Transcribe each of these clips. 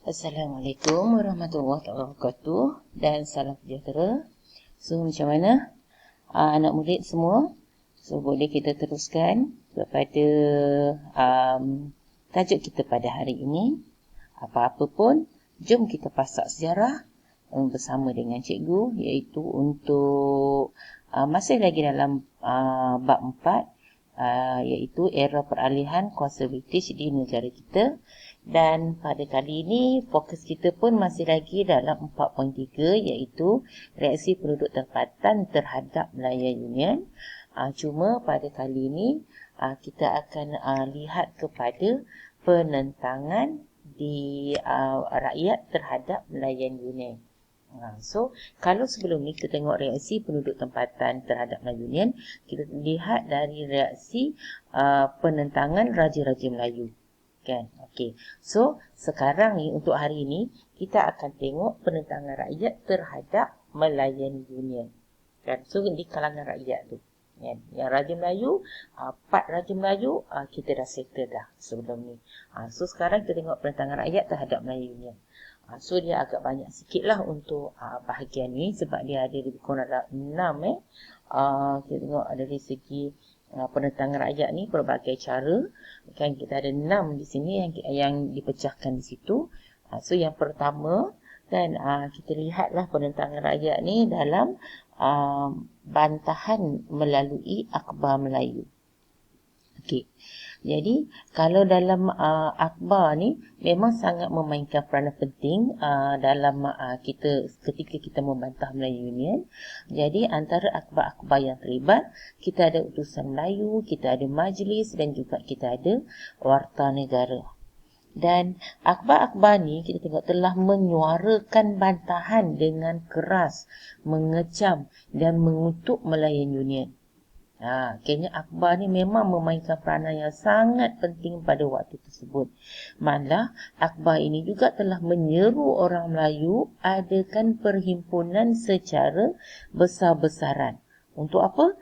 Assalamualaikum warahmatullahi wabarakatuh dan salam sejahtera. So macam mana anak murid semua? So boleh kita teruskan kepada tajuk kita pada hari ini. Apa-apa pun, jom kita pasak sejarah bersama dengan cikgu, iaitu untuk masih lagi dalam bab 4, iaitu era peralihan kuasa British di negara kita. Dan pada kali ini fokus kita pun masih lagi dalam 4.3, iaitu reaksi penduduk tempatan terhadap Melayan Union. Cuma pada kali ini kita akan lihat kepada penentangan di rakyat terhadap Melayan Union. So, kalau sebelum ni kita tengok reaksi penduduk tempatan terhadap Melayu Union, kita lihat dari reaksi penentangan Raja-Raja Melayu. Kan? Okey. So, sekarang ni untuk hari ini kita akan tengok penentangan rakyat terhadap Melayan Union. Kan? So, di kalangan rakyat tu. Kan? Yang Raja Melayu, 4 Raja Melayu, kita dah settle dah sebelum ni. So, sekarang kita tengok penentangan rakyat terhadap Melayu Union. So dia agak banyak sikit lah untuk bahagian ni, sebab dia ada lebih kurang ada 6 kita tengok dari segi penentangan rakyat ni pelbagai cara. Kan kita ada 6 di sini yang dipecahkan di situ. So yang pertama kan kita lihatlah penentangan rakyat ni dalam bantahan melalui akhbar Melayu. Okey. Jadi, kalau dalam akhbar ni memang sangat memainkan peranan penting dalam ketika kita membantah Melayu Union. Jadi, antara akhbar-akhbar yang terlibat, kita ada utusan Melayu, kita ada majlis dan juga kita ada warta negara. Dan akhbar-akhbar ni kita tengok telah menyuarakan bantahan dengan keras, mengecam dan mengutuk Melayan Union. Kayaknya akhbar ni memang memainkan peranan yang sangat penting pada waktu tersebut. Malah akhbar ini juga telah menyeru orang Melayu adakan perhimpunan secara besar-besaran. Untuk apa?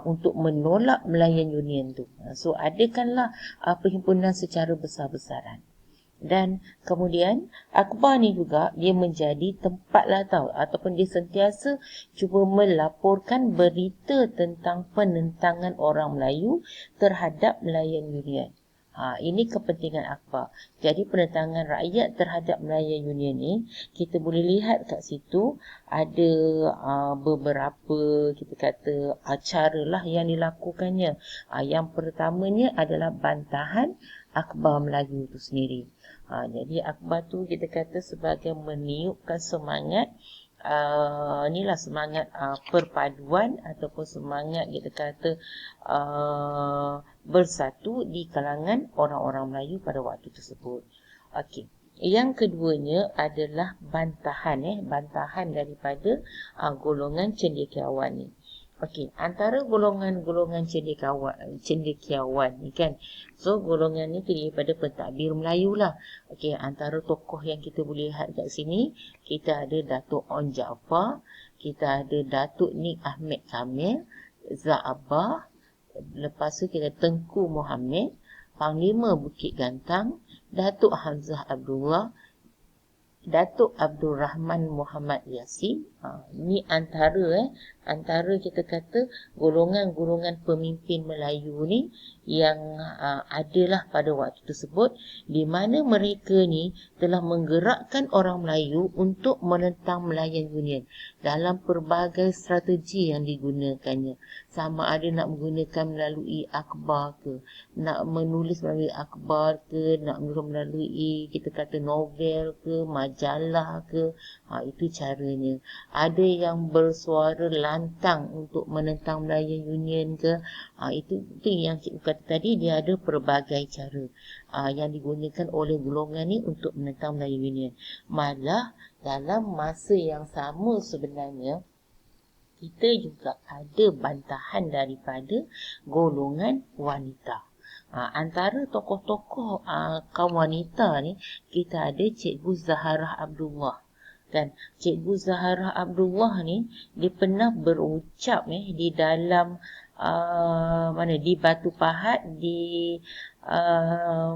Untuk menolak Melayan Union tu. So adakanlah perhimpunan secara besar-besaran. Dan kemudian akhbar ni juga dia menjadi tempat lah ataupun dia sentiasa cuba melaporkan berita tentang penentangan orang Melayu terhadap Melayan Union. Ini kepentingan akhbar. Jadi penentangan rakyat terhadap Melayan Union ni kita boleh lihat kat situ ada beberapa kita kata acara lah yang dilakukannya. Yang pertamanya adalah bantahan akhbar Melayu itu sendiri. Jadi akhbar tu kita kata sebagai meniupkan semangat inilah semangat perpaduan ataupun semangat kita kata bersatu di kalangan orang-orang Melayu pada waktu tersebut. Okey. Yang keduanya adalah bantahan bantahan daripada golongan cendekiawan ni. Okey, antara golongan-golongan cendekiawan ni kan. So golongan ni terdiri daripada pentadbir Melayu lah. Okey, antara tokoh yang kita boleh lihat kat sini, kita ada Datuk On Jaafar, kita ada Datuk Nik Ahmed Kamil, Za'abah, lepas tu kita Tengku Muhammad, Panglima Bukit Gantang, Datuk Hamzah Abdullah, Datuk Abdul Rahman Muhammad Yasin. Ni antara kita kata golongan-golongan pemimpin Melayu ni yang adalah pada waktu tersebut, di mana mereka ni telah menggerakkan orang Melayu untuk menentang Melayan Union dalam pelbagai strategi yang digunakannya. Sama ada nak menggunakan melalui akhbar ke, nak menulis melalui akhbar ke, nak melalui kita kata novel ke, majalah ke, itu caranya. Ada yang bersuara lantang untuk menentang Melayan Union ke, itu yang cikgu kata tadi, dia ada pelbagai cara yang digunakan oleh golongan ni untuk menentang Melayu Union. Malah dalam masa yang sama sebenarnya kita juga ada bantahan daripada golongan wanita. Antara tokoh-tokoh kaum wanita ni kita ada Cikgu Zaharah Abdullah. Kan, Cikgu Zaharah Abdullah ni dia pernah berucap di dalam di Batu Pahat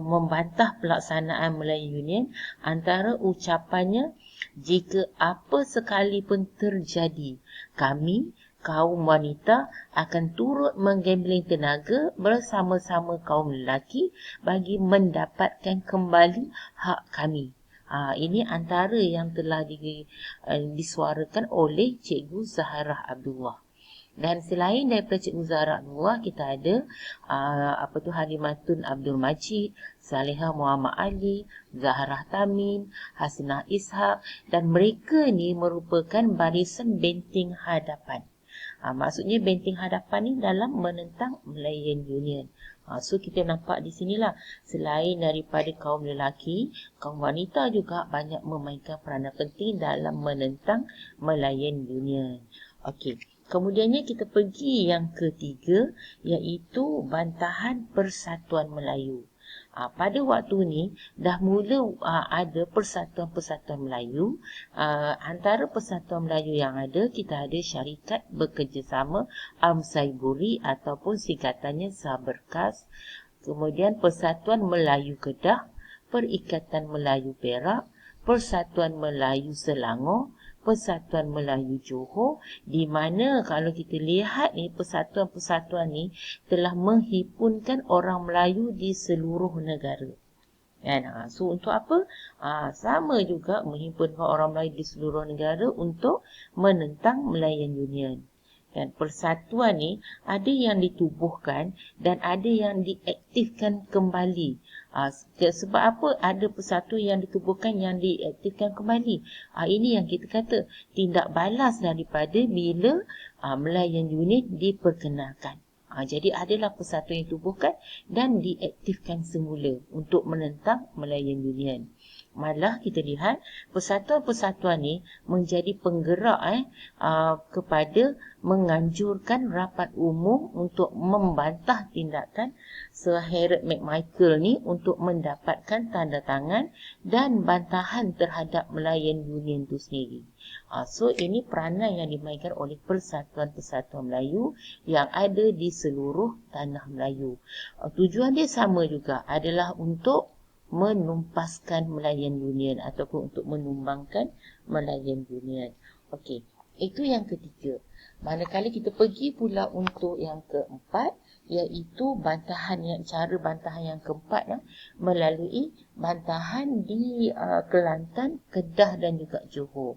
membantah pelaksanaan Melayu Union. Antara ucapannya, jika apa sekalipun terjadi, kami kaum wanita akan turut menggambling tenaga bersama-sama kaum lelaki bagi mendapatkan kembali hak kami. Ini antara yang telah disuarakan oleh Cikgu Zaharah Abdullah. Dan selain daripada Cikgu Zaharah Abdullah, kita ada Halimatun Abdul Majid, Salihah Muhammad Ali, Zaharah Tamin, Hasinah Ishak, dan mereka ni merupakan barisan benteng hadapan. Maksudnya benteng hadapan ni dalam menentang Malayan Union. So kita nampak di sinilah, selain daripada kaum lelaki, kaum wanita juga banyak memainkan peranan penting dalam menentang Malayan Union. Okey. Kemudiannya kita pergi yang ketiga, iaitu bantahan Persatuan Melayu. Pada waktu ni dah mula ada persatuan-persatuan Melayu. Antara persatuan Melayu yang ada, kita ada Syarikat Bekerjasama Amsaiburi ataupun singkatannya Saberkas. Kemudian Persatuan Melayu Kedah, Perikatan Melayu Perak, Persatuan Melayu Selangor, Persatuan Melayu Johor, di mana kalau kita lihat ni, persatuan-persatuan ni telah menghimpunkan orang Melayu di seluruh negara. So untuk apa? Sama juga menghimpunkan orang Melayu di seluruh negara untuk menentang Malayan Union. Persatuan ni ada yang ditubuhkan dan ada yang diaktifkan kembali. Sebab apa ada persatuan yang ditubuhkan, yang diaktifkan kembali? Ini yang kita kata tindak balas daripada bila Malayan Union diperkenalkan. Jadi adalah persatuan yang ditubuhkan dan diaktifkan semula untuk menentang Malayan Union. Malah kita lihat persatuan-persatuan ni menjadi penggerak kepada menganjurkan rapat umum untuk membantah tindakan Sir Harold McMichael ni untuk mendapatkan tanda tangan dan bantahan terhadap Malayan Union itu sendiri. So ini peranan yang dimainkan oleh persatuan-persatuan Melayu yang ada di seluruh tanah Melayu. Tujuan dia sama juga, adalah untuk menumpaskan Malayan Union ataupun untuk menumbangkan Malayan Union. Okey, itu yang ketiga. Manakala kita pergi pula untuk yang keempat, iaitu cara bantahan yang keempat melalui bantahan di Kelantan, Kedah dan juga Johor.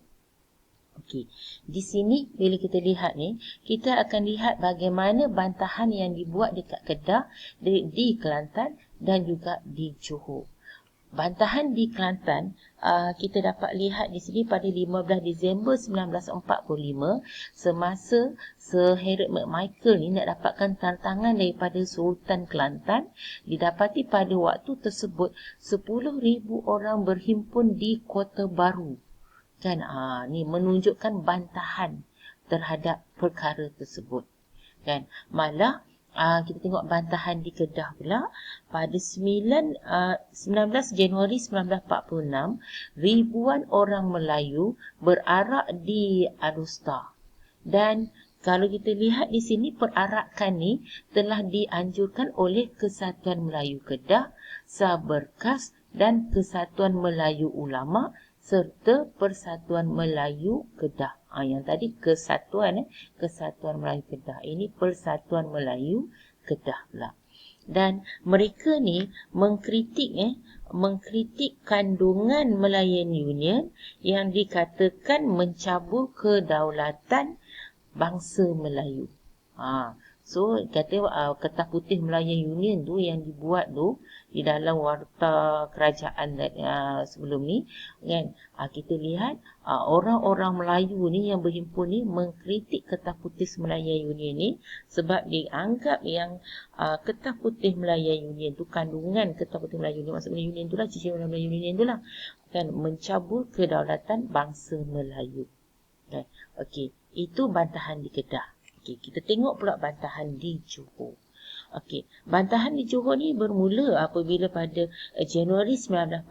Okey, di sini bila kita lihat ni, kita akan lihat bagaimana bantahan yang dibuat dekat Kedah, di Kelantan dan juga di Johor. Bantahan di Kelantan, kita dapat lihat di sini pada 15 Disember 1945, semasa Sir Harold McMichael ni nak dapatkan tantangan daripada Sultan Kelantan, didapati pada waktu tersebut 10,000 orang berhimpun di Kota Baru. Ni menunjukkan bantahan terhadap perkara tersebut. Malah kita tengok bantahan di Kedah pula pada 19 Januari 1946, ribuan orang Melayu berarak di Alustar. Dan kalau kita lihat di sini, perarakan ni telah dianjurkan oleh Kesatuan Melayu Kedah, Saberkas dan Kesatuan Melayu Ulama serta Persatuan Melayu Kedah. Yang tadi Kesatuan Melayu Kedah. Ini Persatuan Melayu Kedah pula. Dan mereka ni mengkritik kandungan Malayan Union yang dikatakan mencabur kedaulatan bangsa Melayu. So kata Kertas Putih Malayan Union tu yang dibuat tu di dalam warta kerajaan sebelum ni, kita lihat orang-orang Melayu ni yang berhimpun ni mengkritik Kertas Putih Malayan Union ni sebab dianggap yang Kertas Putih Malayan Union tu, kandungan Kertas Putih Malayan Union, maksud Union tu lah, cicilan Malayan Union tu lah, mencabur kedaulatan bangsa Melayu. Okey, itu bantahan di Kedah. Okey, kita tengok pula bantahan di Johor. Okey, bantahan di Johor ni bermula apabila pada Januari 1946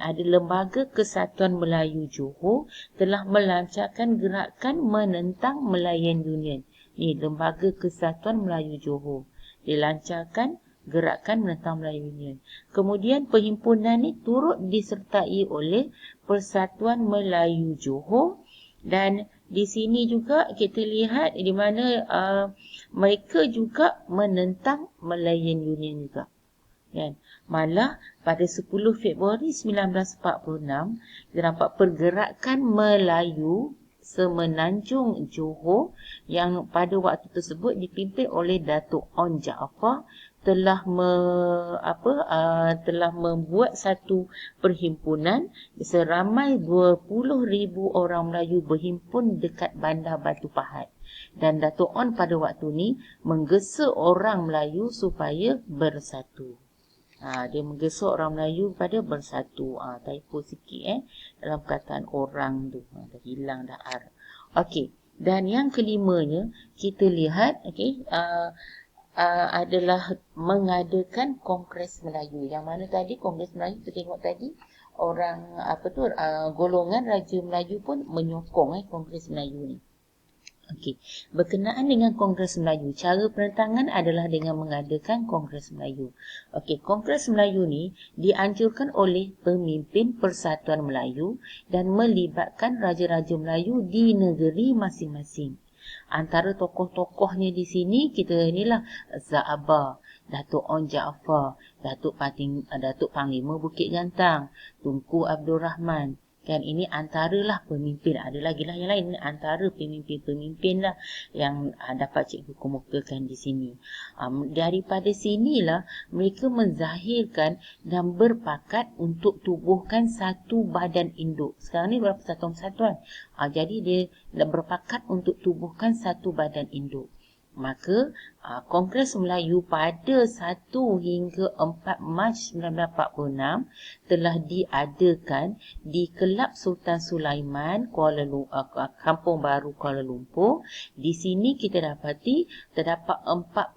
ada Lembaga Kesatuan Melayu Johor telah melancarkan gerakan menentang Malayan Union. Ni Lembaga Kesatuan Melayu Johor. Dilancarkan Gerakan Menentang Melayu Union. Kemudian perhimpunan ni turut disertai oleh Persatuan Melayu Johor, dan di sini juga kita lihat di mana mereka juga menentang Malayan Union juga. Kan? Malah pada 10 Februari 1946 kita nampak Pergerakan Melayu Semenanjung Johor yang pada waktu tersebut dipimpin oleh Datuk On Jaafar telah membuat satu perhimpunan. Seramai 20,000 orang Melayu berhimpun dekat Bandar Batu Pahat. Dan Datuk On pada waktu ni menggesa orang Melayu supaya bersatu. Dia menggesa orang Melayu pada bersatu. Typo sikit dalam perkataan orang tu. Dah hilang dah R. Okey. Dan yang kelimanya kita lihat adalah mengadakan Kongres Melayu. Yang mana tadi Kongres Melayu kita tengok tadi orang golongan Raja Melayu pun menyokong Kongres Melayu ni. Okey, berkenaan dengan Kongres Melayu, cara penentangan adalah dengan mengadakan Kongres Melayu. Okey, Kongres Melayu ni dianjurkan oleh pemimpin Persatuan Melayu dan melibatkan raja-raja Melayu di negeri masing-masing. Antara tokoh-tokohnya di sini kita inilah Za'abah, Datuk On Jaafar, Datuk Panglima Bukit Gantang, Tunku Abdul Rahman. Kan ini antaralah pemimpin, ada lagi lah yang lain, antara pemimpin-pemimpin lah yang dapat cikgu kemukakan di sini. Daripada sinilah mereka menzahirkan dan berpakat untuk tubuhkan satu badan induk. Sekarang ni berapa satuan-satuan? Jadi dia berpakat untuk tubuhkan satu badan induk. Maka Kongres Melayu pada 1 hingga 4 Mac 1946 telah diadakan di Kelab Sultan Sulaiman, Kampung Baru, Kuala Lumpur. Di sini kita dapati terdapat 41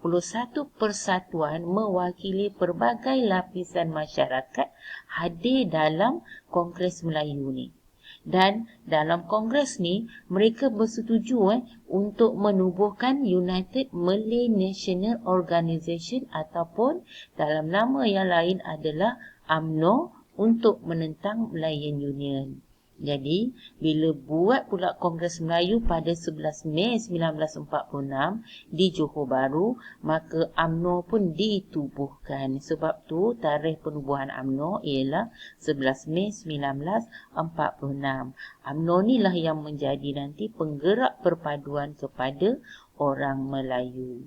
persatuan mewakili pelbagai lapisan masyarakat hadir dalam Kongres Melayu ni. Dan dalam kongres ni mereka bersetuju untuk menubuhkan United Malay National Organisation ataupun dalam nama yang lain adalah UMNO untuk menentang Malayan Union. Jadi, bila buat pula Kongres Melayu pada 11 Mei 1946 di Johor Bahru, maka UMNO pun ditubuhkan. Sebab tu tarikh penubuhan UMNO ialah 11 Mei 1946. UMNO ni lah yang menjadi nanti penggerak perpaduan kepada orang Melayu.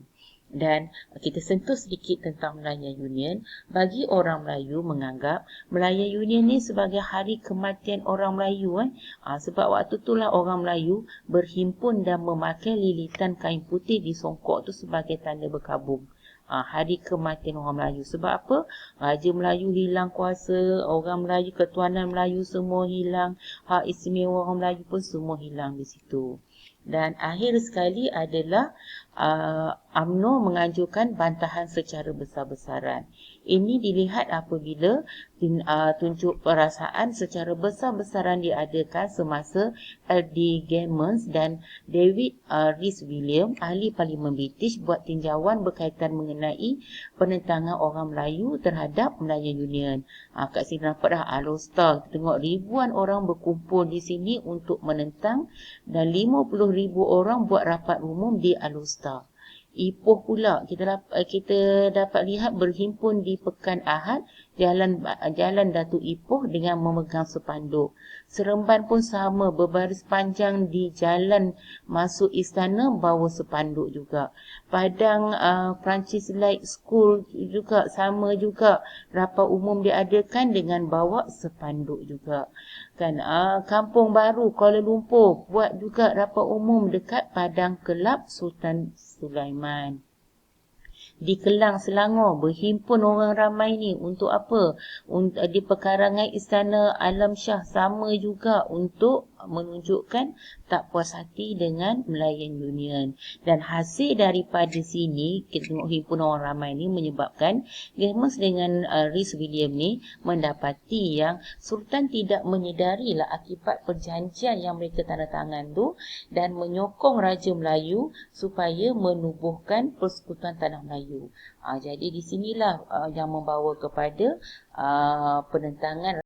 Dan kita sentuh sedikit tentang Malayan Union. Bagi orang Melayu menganggap Malayan Union ni sebagai hari kematian orang Melayu. Sebab waktu itulah orang Melayu berhimpun dan memakai lilitan kain putih di songkok tu sebagai tanda berkabung. Hari kematian orang Melayu. Sebab apa? Raja Melayu hilang kuasa, orang Melayu, ketuanan Melayu semua hilang, hak istimewa orang Melayu pun semua hilang di situ. Dan akhir sekali adalah UMNO menganjurkan bantahan secara besar-besaran. Ini dilihat apabila tunjuk perasaan secara besar-besaran diadakan semasa L.D. Gammons dan David Rhys William, ahli Parlimen British, buat tinjauan berkaitan mengenai penentangan orang Melayu terhadap Malayan Union. Kat sini nampak dah Alostar. Kita tengok ribuan orang berkumpul di sini untuk menentang dan 50,000 orang buat rapat umum di Alostar. Ipoh pula kita dapat lihat berhimpun di Pekan Ahad, Jalan Datuk Ipoh dengan memegang sepanduk. Seremban pun sama, berbaris panjang di jalan masuk istana bawa sepanduk juga. Padang Francis Light School juga sama juga, rapat umum diadakan dengan bawa sepanduk juga. Kan Kampung Baru Kuala Lumpur buat juga rapat umum dekat Padang Kelab Sultan Sulaiman. Di Kelang, Selangor berhimpun orang ramai ni untuk apa? Di pekarangan Istana Alam Shah sama juga untuk menunjukkan tak puas hati dengan Malayan Union. Dan hasil daripada sini, kita tengok himpunan orang ramai ni menyebabkan James dengan Rhys William ni mendapati yang Sultan tidak menyedarilah akibat perjanjian yang mereka tanda tangan tu dan menyokong Raja Melayu supaya menubuhkan Persekutuan Tanah Melayu. Jadi di sinilah yang membawa kepada penentangan